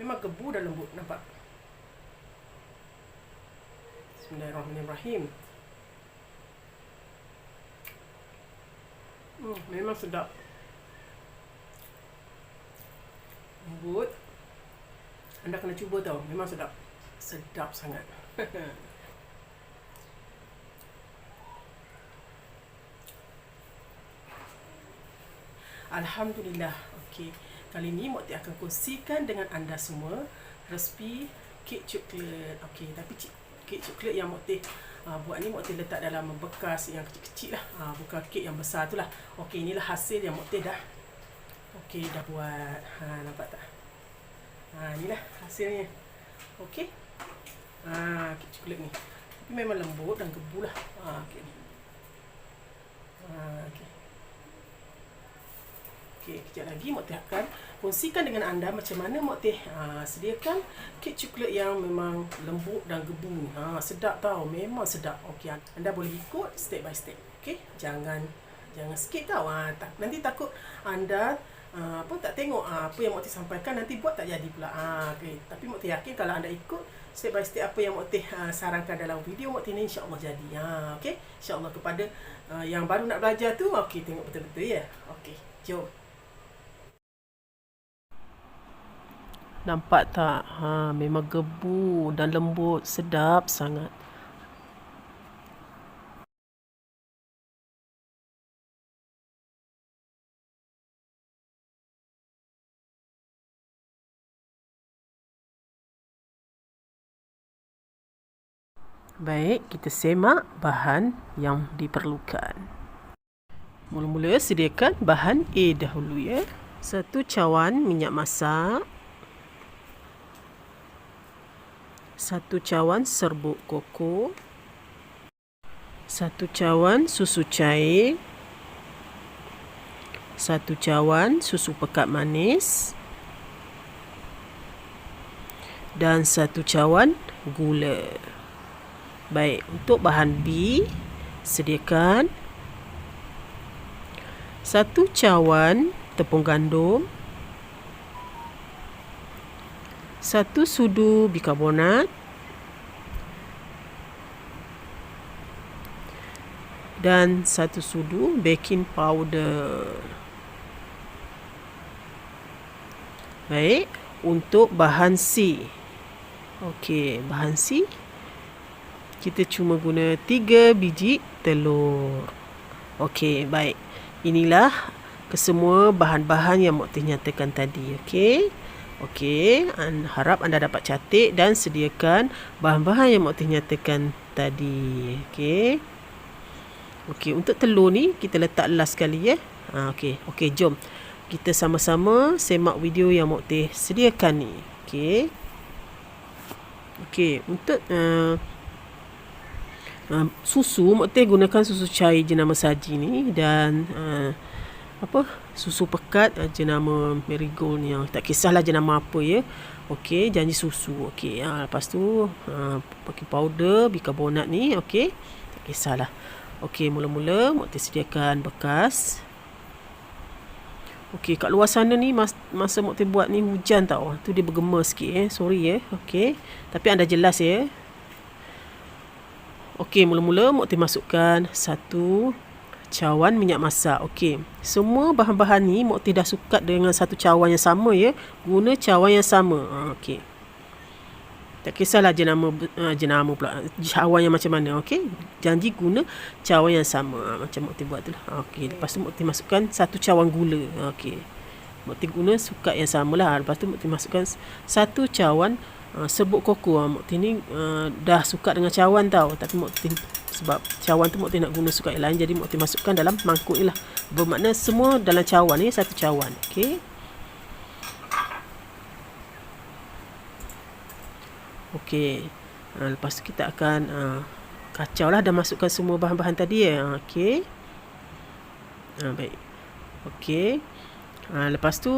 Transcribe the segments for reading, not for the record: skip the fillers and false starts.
Memang gebu dan lembut, nampak? Bismillahirrahmanirrahim. Memang sedap. Lembut. Anda kena cuba tau, memang sedap. Sedap sangat. Alhamdulillah. Okey. Kali ni Mok Teh akan kongsikan dengan anda semua resipi kek coklat. Okey, tapi kek coklat yang Mok Teh buat ni Mok Teh letak dalam bekas yang kecil-kecil lah. Bukan kek yang besar tu lah. Okey, inilah hasil yang Mok Teh dah. Okey, dah buat. Nampak tak? Inilah hasilnya. Okey. Kek coklat ni. Tapi memang lembut dan gebu lah. Kek ni. Okey. Okey, kejap lagi Mok Teh akan kongsikan dengan anda macam mana Mok Teh sediakan kek coklat yang memang lembut dan gebu. Sedap tau, memang sedap. Okey, anda boleh ikut step by step. Okey, jangan skip tau. Nanti takut anda tak tengok apa yang Mok Teh sampaikan, nanti buat tak jadi pula. Okey, tapi Mok Teh yakin kalau anda ikut step by step apa yang Mok Teh sarankan dalam video Mok Teh ni, insya-Allah jadi. Okey, insya-Allah kepada yang baru nak belajar tu, okey, tengok betul-betul ya. Okey, jom. Nampak tak? Memang gebu dan lembut, sedap sangat. Baik, kita semak bahan yang diperlukan. Mula-mula sediakan bahan A dahulu ya. 1 cawan minyak masak. 1 cawan serbuk koko. 1 cawan susu cair. 1 cawan susu pekat manis. Dan 1 cawan gula. Baik, untuk bahan B, sediakan 1 cawan tepung gandum, 1 sudu bikarbonat, dan 1 sudu baking powder. Baik, untuk bahan C. Okey, bahan C kita cuma guna 3 biji telur. Okey, baik. Inilah kesemua bahan-bahan yang Mok Teh nyatakan tadi. Okey, harap anda dapat catat dan sediakan bahan-bahan yang Mok Teh nyatakan tadi. Okey, untuk telur ni kita letak last sekali ya. Okey, jom kita sama-sama semak video yang Mok Teh sediakan ni. Okey, untuk susu, Mok Teh gunakan susu cair jenama saji ni dan susu pekat jenama marigold ni. Tak kisahlah jenama apa ya. Okey, janji susu. Okey, lepas tu pakai powder bikarbonat ni. Okey, tak kisahlah. Okey, mula-mula Mok Teh sediakan bekas. Okey, kat luar sana ni masa Mok Teh buat ni hujan tau. Tu dia bergema sikit sorry ya. Okey, tapi anda jelas ya. Okey, mula-mula Mok Teh masukkan 1 cawan minyak masak. Okey, semua bahan-bahan ni Mok Teh dah sukat dengan 1 cawan yang sama ya. Guna cawan yang sama. Okey. Tak kisahlah jenama pula. Cawan yang macam mana. Okey, janji guna cawan yang sama macam Mok Teh buat tu lah. Okey, lepas tu Mok Teh masukkan 1 cawan gula. Okey, Mok Teh guna sukat yang samalah. Lepas tu Mok Teh masukkan 1 cawan serbuk koko. Mok Teh ni dah suka dengan cawan tau, tapi Mok Teh sebab cawan tu Mok Teh nak guna sukat yang lain, jadi Mok Teh masukkan dalam mangkuk ni lah. Bermakna semua dalam cawan ni 1 cawan. Okey. Lepas tu kita akan kacau lah, dah masukkan semua bahan-bahan tadi ya. Baik. Okey. Lepas tu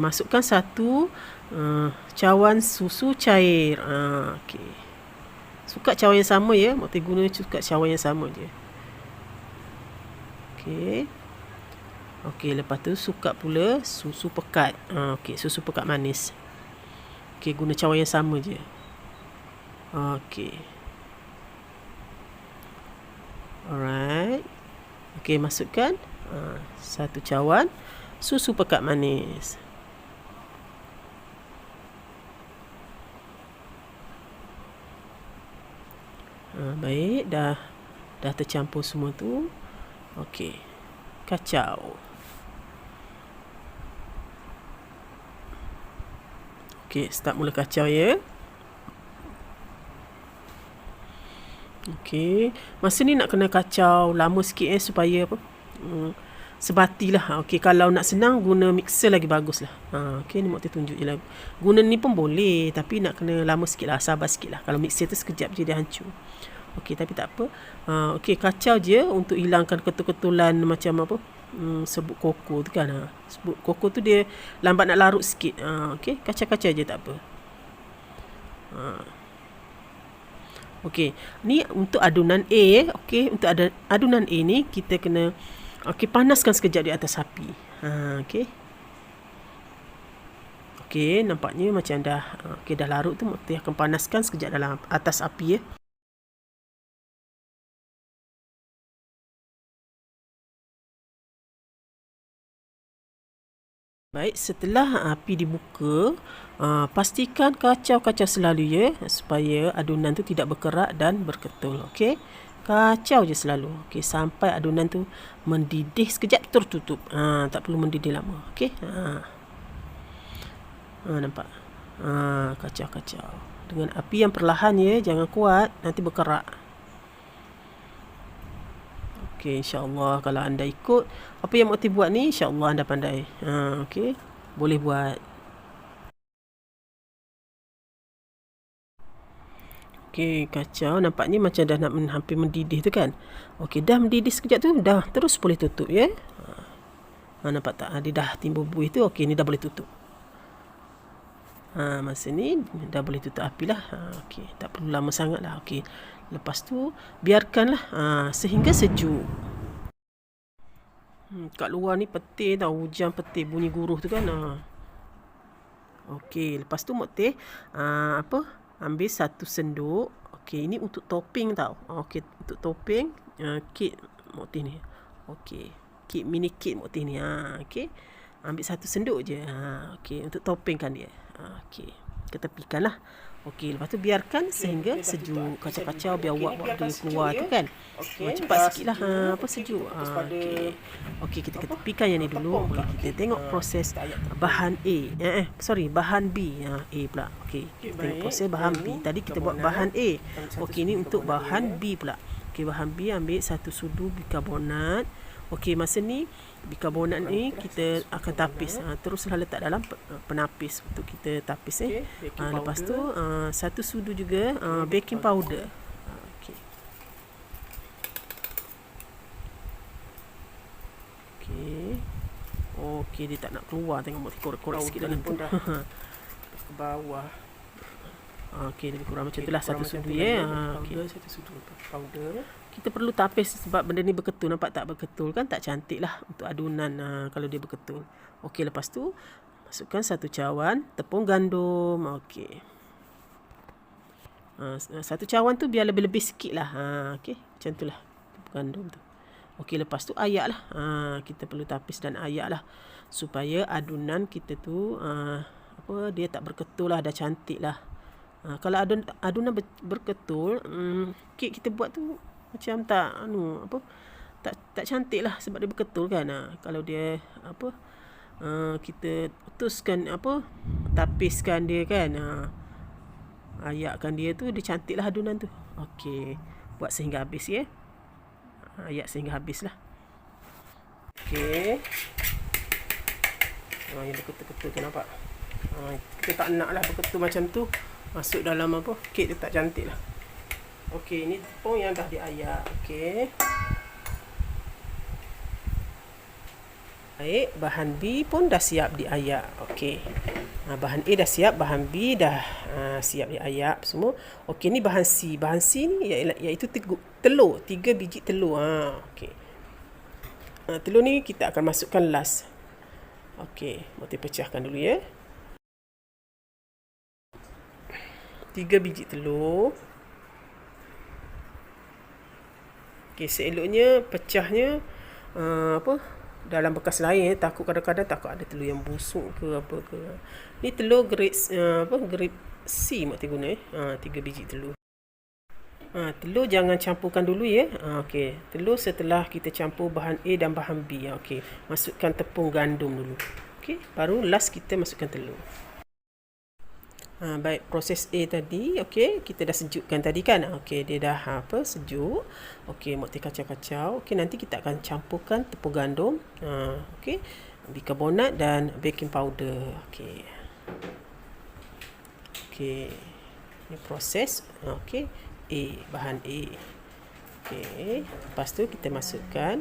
masukkan 1 cawan susu cair. Okey. Sukat cawan yang sama ya. Mok Teh guna sukat cawan yang sama je. Okey, lepas tu sukat pula susu pekat. Okey, susu pekat manis. Okey, guna cawan yang sama je. Okey. Alright. Okey, masukkan 1 cawan susu pekat manis. Baik, dah tercampur semua tu. Okey. Kacau. Okey, start mula kacau ya. Okey, masa ni nak kena kacau lama sikit supaya apa? Sebatilah. Okey, kalau nak senang guna mixer lagi baguslah. Okey, ni Mak Tir tunjuk je lah. Guna ni pun boleh, tapi nak kena lama sikitlah, sabar sikitlah. Kalau mixer tu sekejap je dia hancur. Okey, tapi tak apa. Okey, kacau je untuk hilangkan ketul-ketulan macam apa? Sebut koko tu kan. Sebut koko tu dia lambat nak larut sikit. Okey, kacau-kacau je tak apa. Okey, ni untuk adunan A. Okey, untuk adunan A ni kita kena panaskan sekejap di atas api. Okey. Okey, nampaknya macam dah dah larut tu. Mak Tir akan panaskan sekejap dalam atas api ya. Baik, setelah api dibuka, pastikan kacau-kacau selalu ya, supaya adunan tu tidak berkerak dan berketul. Okey. Kacau je selalu. Okey, sampai adunan tu mendidih sekejap tertutup. Tak perlu mendidih lama. Okey. Nampak. Kacau-kacau. Dengan api yang perlahan ya, jangan kuat, nanti berkerak. Okey, insya-Allah kalau anda ikut apa yang Mak Tir buat ni, insya-Allah anda pandai. Okey. Boleh buat. Okey, kacau. Nampaknya macam dah nak hampir mendidih tu kan. Okey, dah mendidih sekejap tu, dah terus boleh tutup ya. Nampak tak? Dia dah timbul buih tu. Okey, ni dah boleh tutup. Masa ni dah boleh tutup api lah. Okey, tak perlu lama sangat lah. Okey, lepas tu biarkanlah sehingga sejuk. Kat luar ni petir tau. Hujan petir, bunyi guruh tu kan. Okey, lepas tu Mak Tir ambil 1 senduk. Okey, ini untuk topping tau. Okey, untuk topping kek Mak Tir ni. Okey, kek mini kek Mak Tir ni. Okey, ambil 1 senduk je. Okey, untuk toppingkan dia. Okey, ketepikan lah. Okey, lepas tu biarkan sehingga sejuk. Kacau-kacau biar wak-wak dia keluar tu kan. Cepat sikit lah. Sejuk. Okey, kita ketepikan yang ni dulu. Kita tengok proses bahan A. Bahan B. A pula. Okey, kita tengok proses bahan B. Tadi kita buat bahan A. Okey, ni untuk bahan B pula. Okey, bahan B ambil 1 sudu bikarbonat. Okey, masa ni bikarbonat ni kita akan tapis. Teruslah letak dalam penapis untuk kita tapis. Lepas tu 1 sudu juga baking powder. Okey. Okey. Okey, dia tak nak keluar. Tengok Mak Tir korek-korek sikit dalam tu. Ke bawah. Okey, lebih kurang macam itulah 1 sudu ya. Okey, 1 sudu powder. Kita perlu tapis sebab benda ni berketul. Nampak tak berketul kan? Tak cantik lah untuk adunan kalau dia berketul. Okey, lepas tu masukkan 1 cawan tepung gandum. Okey. 1 cawan tu biar lebih-lebih sikit lah. Okey, macam tu lah tepung gandum tu. Okey, lepas tu ayak lah. Kita perlu tapis dan ayak lah supaya adunan kita tu dia tak berketul lah, dah cantik lah. Kalau adunan berketul, kek kita buat tu macam tak cantik lah sebab dia berketul kan. Kalau dia kita putuskan tapiskan dia kan, ayakkan dia tu, dia cantik lah adunan tu. Okey, buat sehingga habis ya. Ayak sehingga habis lah. Okey, yang berketul-ketul tu nampak. Kita tak nak lah berketul macam tu. Masuk dalam kek dia tak cantik lah. Okey, ni tepung yang dah diayak. Okey. Baik, bahan B pun dah siap diayak. Okey. Bahan A dah siap, bahan B dah siap diayak semua. Okey, ni bahan C. Bahan C ni iaitu telur, 3 biji telur. Okey. Telur ni kita akan masukkan last. Okey, Mak Tir pecahkan dulu ya. 3 biji telur. Okey, seeloknya pecahnya dalam bekas lain. Takut kadang-kadang takut ada telur yang busuk ke apa ke. Ni telur grade grade C mak guna 3 biji telur. Telur jangan campurkan dulu ya. Okey, telur setelah kita campur bahan A dan bahan B. Okey, masukkan tepung gandum dulu. Okey, baru last kita masukkan telur. Baik, proses A tadi, okey, kita dah sejukkan tadi kan. Okey, dia dah sejuk. Okey, mak kacau-kacau. Okey, nanti kita akan campurkan tepung gandum, okey, bikarbonat dan baking powder. Okey. Okey. Ini proses okey, A, bahan A. Okey, lepas tu kita masukkan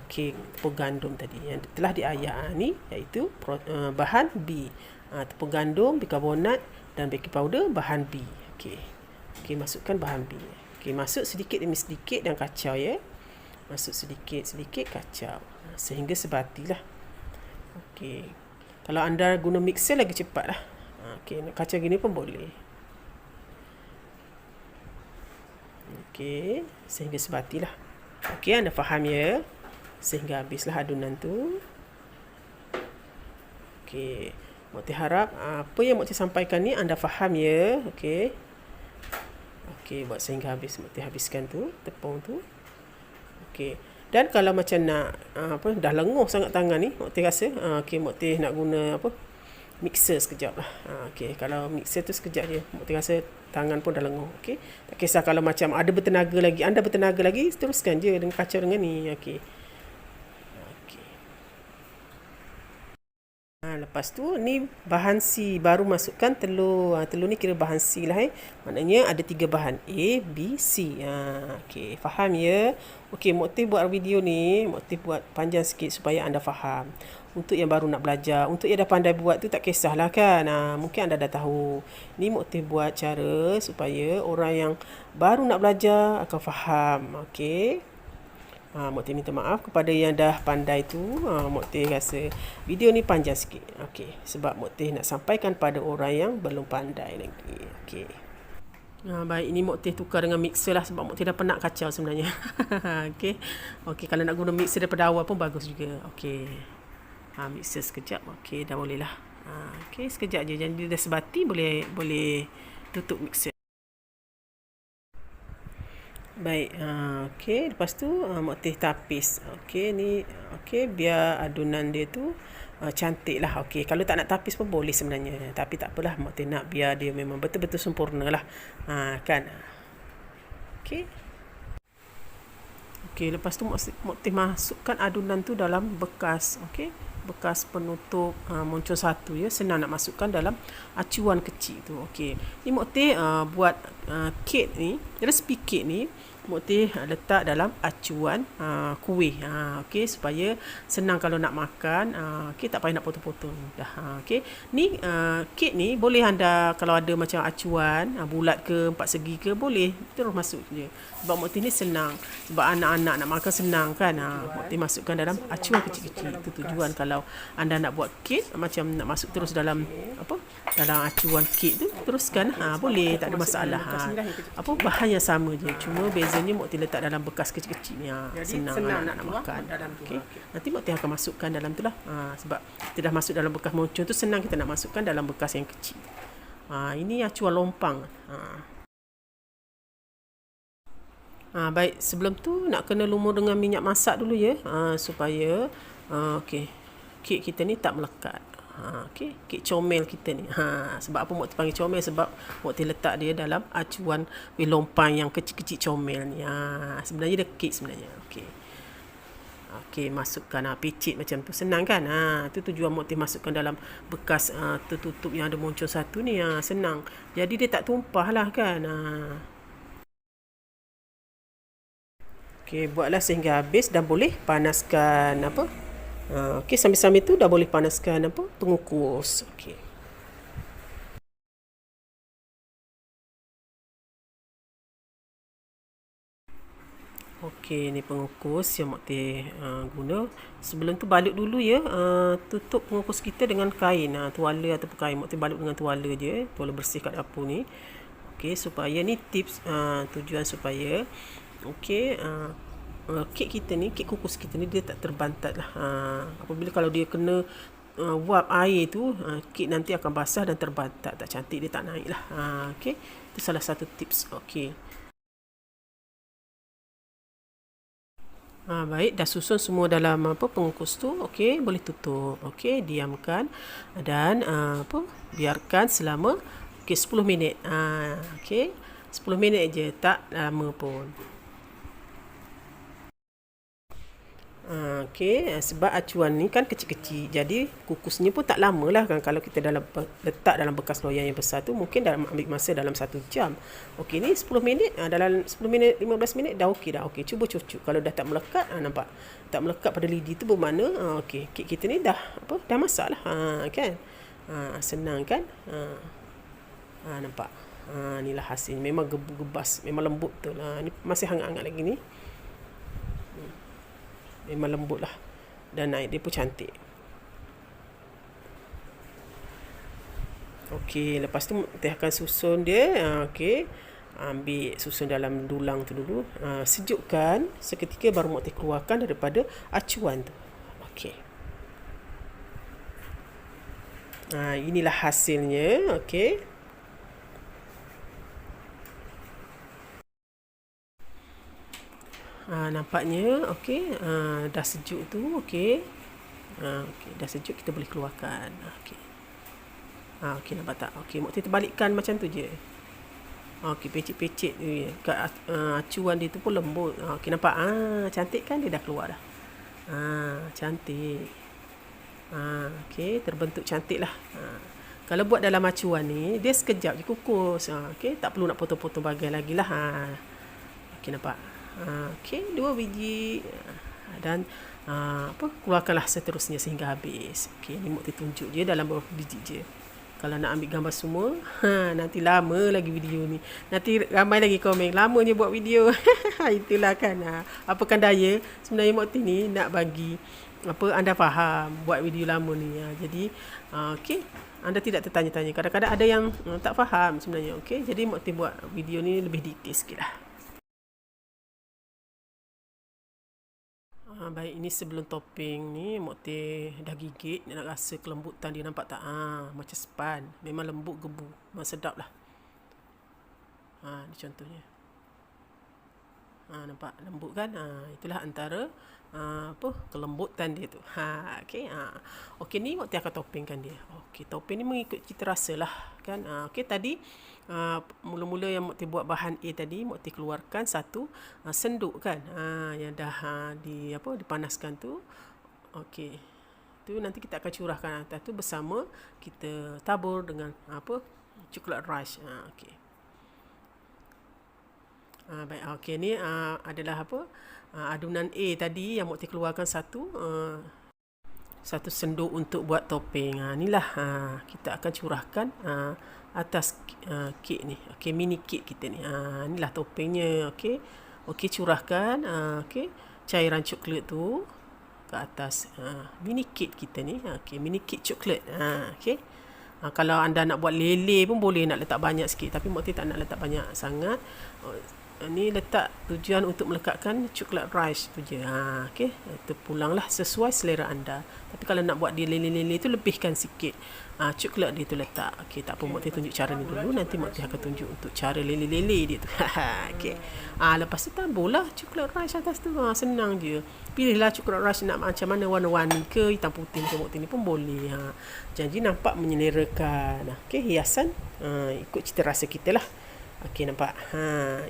okey, tepung gandum tadi yang telah diayak ni, iaitu bahan B. Tepung gandum, bikarbonat dan baking powder bahan B. Okey. Okey, masukkan bahan B. Okey, masuk sedikit demi sedikit dan kacau ya. Masuk sedikit-sedikit kacau sehingga sebatilah. Okey. Kalau anda guna mixer lagi cepatlah. Okey, nak kacau gini pun boleh. Okey, sehingga sebatilah. Okey, anda faham ya? Sehingga habislah adunan tu. Okey. Mak harap apa yang mak sampaikan ni anda faham ya. Okey. Okey, buat sehingga habis. Mak habiskan tu tepung tu. Okey. Dan kalau macam nak dah lenguh sangat tangan ni, mak rasa okey, mak nak guna mixer sekejap lah. Okey, kalau mixer tu sekejap je, mak rasa tangan pun dah lenguh. Okey. Tak kisah kalau macam anda bertenaga lagi, teruskan je dengan kacau dengan ni. Okey. Lepas tu ni bahan C, baru masukkan telur. Telur ni kira bahan C lah. Maknanya ada 3 bahan A, B, C. Okey, faham ya? Okey, Mokti buat video ni, Mokti buat panjang sikit supaya anda faham. Untuk yang baru nak belajar, untuk yang dah pandai buat tu tak kisahlah kan. Mungkin anda dah tahu. Ni Mokti buat cara supaya orang yang baru nak belajar akan faham. Okey. Mokti minta maaf kepada yang dah pandai tu. Mokti rasa video ni panjang sikit. Okey, sebab Mokti nak sampaikan pada orang yang belum pandai lagi. Okey. Baik, ini Mokti tukar dengan mixer lah sebab Mokti dah penat kacau sebenarnya. Okey. Okey, kalau nak guna mixer daripada awal pun bagus juga. Okey. Mixer sekejap. Okey, dah boleh lah. Okey, sekejap je. Jadi dah sebati, boleh tutup mixer. Baik, okey, lepas tu Mokti tapis. Okey, ni okey, biar adunan dia tu cantik lah. Okey, kalau tak nak tapis pun boleh sebenarnya, tapi tak apalah, Mokti nak biar dia memang betul-betul sempurna lah. Kan. Okey. Okey, lepas tu Mokti masukkan adunan tu dalam bekas. Okey, bekas penutup moncong 1 ya. Senang nak masukkan dalam acuan kecil tu. Okey, ni Mokti buat kek ni, resipi kek ni Mokti letak dalam acuan kuih. Okey, supaya senang kalau nak makan. Okey, tak payah nak potong-potong dah. Okey, ni kek ni boleh anda kalau ada macam acuan bulat ke 4 segi ke, boleh terus masuk je. Sebab Mokti ni senang, sebab anak-anak nak makan senang kan. Mokti masukkan dalam acuan kecil-kecil. Itu tujuan kalau anda nak buat kek macam nak masuk terus dalam dalam acuan kek tu, teruskan. Boleh, tak ada masalah. Bahan yang sama je, cuma bezanya Mokti letak dalam bekas kecil-kecil ni. Senang nak makan. Okay. Nanti Mokti akan masukkan dalam tu lah. Sebab kita dah masuk dalam bekas moncong tu, senang kita nak masukkan dalam bekas yang kecil. Ini acuan lompang. Baik, sebelum tu nak kena lumur dengan minyak masak dulu ya, supaya okey, kek kita ni tak melekat. Okey, kek comel kita ni. Sebab apa Mokti panggil comel? Sebab Mokti letak dia dalam acuan lompang yang kecil-kecil comel ni. Sebenarnya dia kek sebenarnya. Okey. Okey, masukkan picit macam tu. Senang kan? Tu tujuan Mokti masukkan dalam bekas tertutup yang ada moncong 1 ni. Senang. Jadi dia tak tumpah lah kan. Okey, buatlah sehingga habis dan boleh panaskan okey, sambil-sambil tu dah boleh panaskan pengukus. Okey. Okey, ni pengukus yang Mokti guna. Sebelum tu balut dulu ya. Tutup pengukus kita dengan kain, tuala ataupun kain. Mokti balut dengan tuala je, tuala bersih kat dapur ni. Okey, supaya ni tips tujuan supaya kek kita ni, kek kukus kita ni dia tak terbantat lah. Apabila kalau dia kena wap air tu, kek nanti akan basah dan terbantat, tak cantik, dia tak naik lah. Okey, itu salah satu tips. Okey. Baik, dah susun semua dalam pengukus tu. Okey, boleh tutup. Okey, diamkan dan biarkan selama 10 minit. Okey, 10 minit je, tak lama pun. Okey, sebab acuan ni kan kecil-kecil, jadi kukusnya pun tak lama lah kan. Kalau kita letak dalam bekas loyang yang besar tu, mungkin ambil masa dalam 1 jam. Okey, ni 10 minit, dalam 10 minit, 15 minit dah okey dah. Okey, cuba cucuk. Kalau dah tak melekat, nampak? Tak melekat pada lidi tu bermakna okey, kek kita ni dah masak lah. Kan? Senang kan? Nampak? Inilah hasil. Memang gebu-gebas, memang lembut tu lah. Ni masih hangat-hangat lagi ni. Memang lembut lah. Dan air dia pun cantik. Okey, lepas tu kita akan susun dia. Okey, ambil susun dalam dulang tu dulu. Sejukkan seketika baru Mak Teh keluarkan daripada acuan tu. Okey. Inilah hasilnya. Okey. Nampaknya okey, dah sejuk tu. Okey. Okey, dah sejuk, kita boleh keluarkan. Okey. Okey, nampak tak? Okey, Mak Teh terbalikkan macam tu je. Okey, pecik-pecik tu kat acuan dia tu pun lembut. Okey, nampak? Cantik kan, dia dah keluar dah. Cantik. Okey, terbentuk cantik lah. Kalau buat dalam acuan ni, dia sekejap je kukus. Okey, tak perlu nak potong-potong bahagian lagi lah. Okey, nampak? Okey, 2 biji. Dan keluarkanlah seterusnya sehingga habis. Okey, ni Mak Teh tunjuk je dalam beberapa biji je. Kalau nak ambil gambar semua, nanti lama lagi video ni. Nanti ramai lagi komen, lamanya buat video. Itulah kan. Apakan daya, sebenarnya Mak Teh ni nak bagi anda faham buat video lama ni. Jadi, okey, anda tidak tertanya-tanya. Kadang-kadang ada yang tak faham sebenarnya. Okey, jadi Mak Teh buat video ni lebih detail sikit lah. Baik, ini sebelum topping ni Mak Teh dah gigit, nak rasa kelembutan dia, nampak tak? Macam span, memang lembut gebu, memang sedap lah. Ni contohnya. Nampak lembut kan? Itulah antara kelembutan dia tu. Okey. Okey, ni Mak Teh akan toppingkan dia. Okey, topping ni mengikut kita rasa lah kan. Okey, tadi mula-mula yang Mak Teh buat bahan A tadi, Mak Teh keluarkan 1 senduk kan. Yang dah dipanaskan tu. Okey. Tu nanti kita akan curahkan atas tu bersama kita tabur dengan coklat rush. Okey. Baik, okey, ni adalah adunan A tadi yang Mak Teh keluarkan 1 senduk untuk buat topping. Inilah kita akan curahkan atas kek ni. Okey, mini kek kita ni. Inilah toppingnya. Okey. Okey, curahkan cairan coklat tu ke atas mini kek kita ni. Okey, mini kek coklat. Okey. Kalau anda nak buat lele pun boleh, nak letak banyak sikit, tapi Mak Teh tak nak letak banyak sangat. Ni letak tujuan untuk melekatkan coklat rush tu je. Okey, itu pulanglah sesuai selera anda. Tapi kalau nak buat dia lele-lele tu, lebihkan sikit coklat dia tu letak. Okey, tak apa, Mak Teh tunjuk cara ni dulu, nanti Mak Teh akan tunjuk untuk cara lele-lele dia tu. Okey. Lepas tu taburlah coklat rush atas tu. Senang je. Pilihlah coklat rush nak macam mana, warna-warni ke, hitam putih macam Mak Teh ni pun boleh. Janji nampak menyelerakan. Okey, hiasan ikut cita rasa kita lah. Okey, nampak?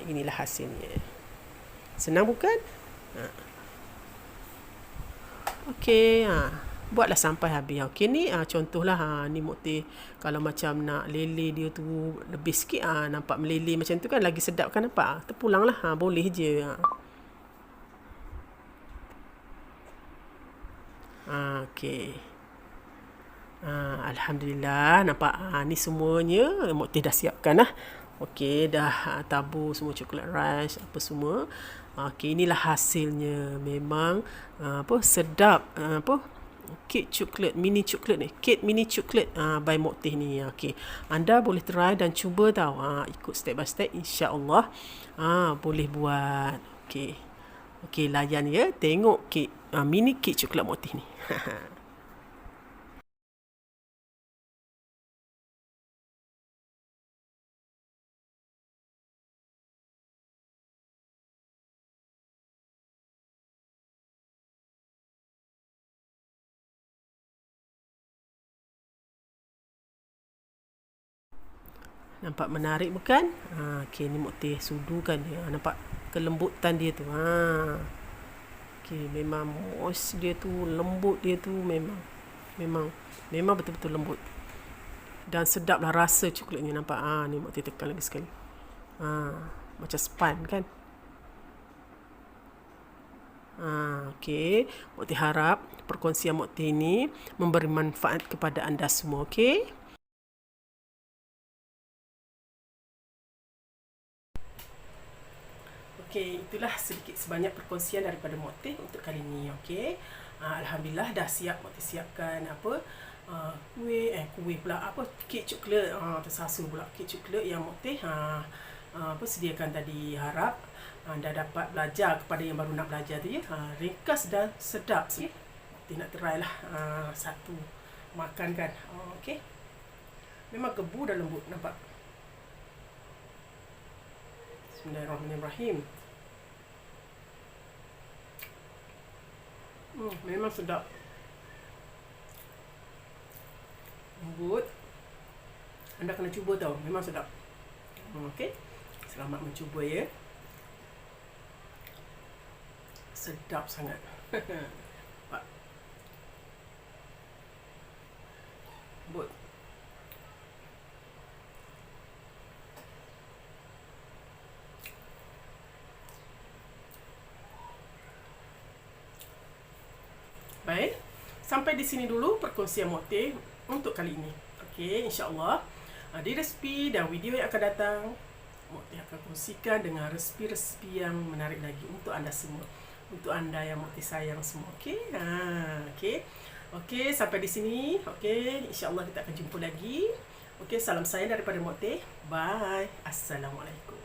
Inilah hasilnya. Senang bukan? Okey, buatlah sampai habis. Okey, ni contohlah. Ni Mak Teh kalau macam nak lele dia tu lebih sikit, nampak meleleh macam tu kan, lagi sedap kan, nampak? Terpulanglah. Boleh je. Okey. Alhamdulillah, nampak? Ni semuanya Mak Teh dah siapkan lah. Okey, dah tabur semua coklat rush apa semua. Okey, inilah hasilnya. Memang sedap Kek coklat, mini coklat ni. Kek mini coklat by Mok Teh ni. Okey. Anda boleh try dan cuba tau. Ikut step by step, insya-Allah boleh buat. Okey. Okey, layan ya. Tengok kek mini kek coklat Mok Teh ni. Nampak menarik bukan? Okey, ni Mok Teh sudukan dia. Nampak kelembutan dia tu. Okey, memang moist dia tu, lembut dia tu, memang betul-betul lembut. Dan sedaplah rasa coklatnya, nampak. Ni Mok Teh tekan lagi sekali. Macam span kan? Okey, Mok Teh harap perkongsian Mok Teh ni memberi manfaat kepada anda semua, okey? Okey, itulah sedikit sebanyak perkongsian daripada Mok Teh untuk kali ni, okey. Alhamdulillah dah siap Mok Teh siapkan kuih pula kek coklat. Tersasul pula kek coklat yang Mok Teh sediakan tadi. Harap anda dapat belajar kepada yang baru nak belajar tu ya. Ringkas dan sedap. Mok Teh nak try lah satu makan kan. Okey. Memang kebu dan lembut, nampak. Bismillahirrahmanirrahim. Memang sedap. Lembut. Anda kena cuba tau. Memang sedap. Okey. Selamat mencuba ya. Sedap sangat. Pak. Lembut. Baik, sampai di sini dulu perkongsian Mok Teh untuk kali ini. Okey, insya-Allah di resipi dan video yang akan datang, Mok Teh akan kongsikan dengan resipi-resipi yang menarik lagi untuk anda semua. Untuk anda yang Mok Teh sayang semua. Okey. Okey, sampai di sini. Okey, insya-Allah kita akan jumpa lagi. Okey, salam sayang daripada Mok Teh. Bye. Assalamualaikum.